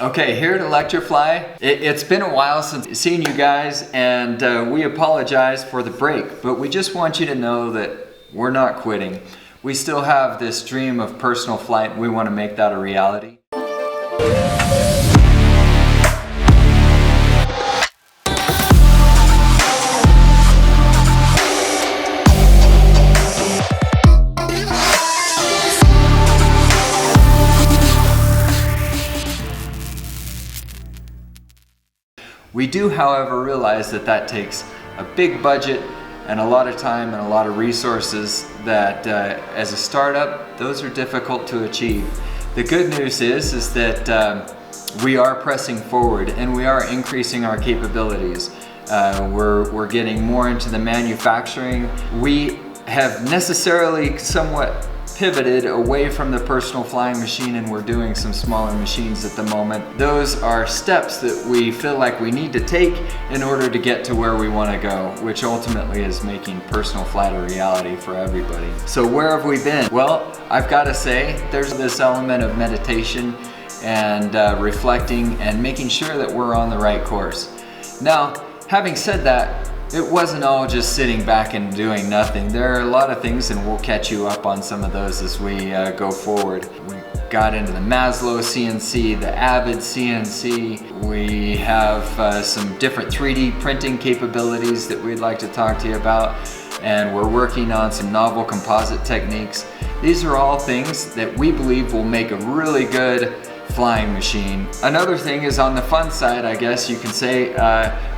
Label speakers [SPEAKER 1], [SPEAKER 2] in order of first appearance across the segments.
[SPEAKER 1] Okay, here at ElectraFly, it's been a while since seeing you guys, and we apologize for the break, but we just want you to know that we're not quitting. We still have this dream of personal flight, and we want to make that a reality. We do, however, realize that that takes a big budget and a lot of time and a lot of resources that as a startup, those are difficult to achieve. The good news is that we are pressing forward and we are increasing our capabilities. We're getting more into the manufacturing. We have necessarily somewhat pivoted away from the personal flying machine, and we're doing some smaller machines at the moment. Those are steps that we feel like we need to take in order to get to where we want to go, which ultimately is making personal flight a reality for everybody. So where have we been? Well, I've got to say there's this element of meditation and reflecting and making sure that we're on the right course. Now, having said that, it wasn't all just sitting back and doing nothing. There are a lot of things, and we'll catch you up on some of those as we go forward. We got into the Maslow CNC, the Avid CNC. We have some different 3D printing capabilities that we'd like to talk to you about, and we're working on some novel composite techniques. These are all things that we believe will make a really good flying machine. Another thing is on the fun side, I guess you can say,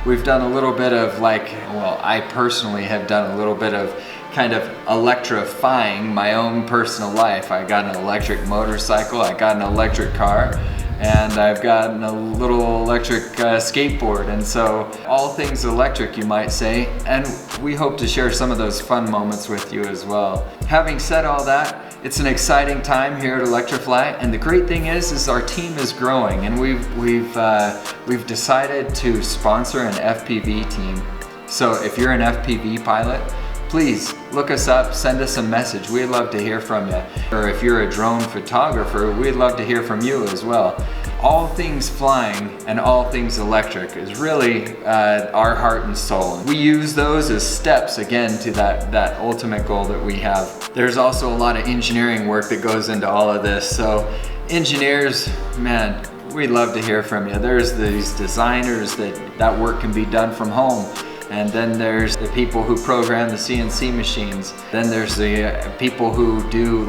[SPEAKER 1] we've done a little bit of I personally have done a little bit of kind of electrifying my own personal life. I got an electric motorcycle, I got an electric car, and I've gotten a little electric skateboard, and so all things electric, you might say, and we hope to share some of those fun moments with you as well. Having said all that, it's an exciting time here at ElectraFly, and the great thing is our team is growing, and we've decided to sponsor an FPV team. So if you're an FPV pilot, please look us up, send us a message. We'd love to hear from you. Or if you're a drone photographer, we'd love to hear from you as well. All things flying and all things electric is really our heart and soul. We use those as steps, again, to that ultimate goal that we have. There's also a lot of engineering work that goes into all of this. So engineers, man, we'd love to hear from you. There's these designers that work can be done from home. And then there's the people who program the CNC machines. Then there's the people who do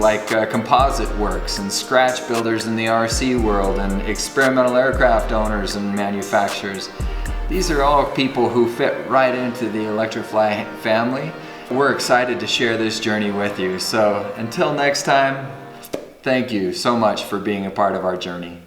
[SPEAKER 1] composite works and scratch builders in the RC world and experimental aircraft owners and manufacturers. These are all people who fit right into the ElectraFly family. We're excited to share this journey with you. So until next time, thank you so much for being a part of our journey.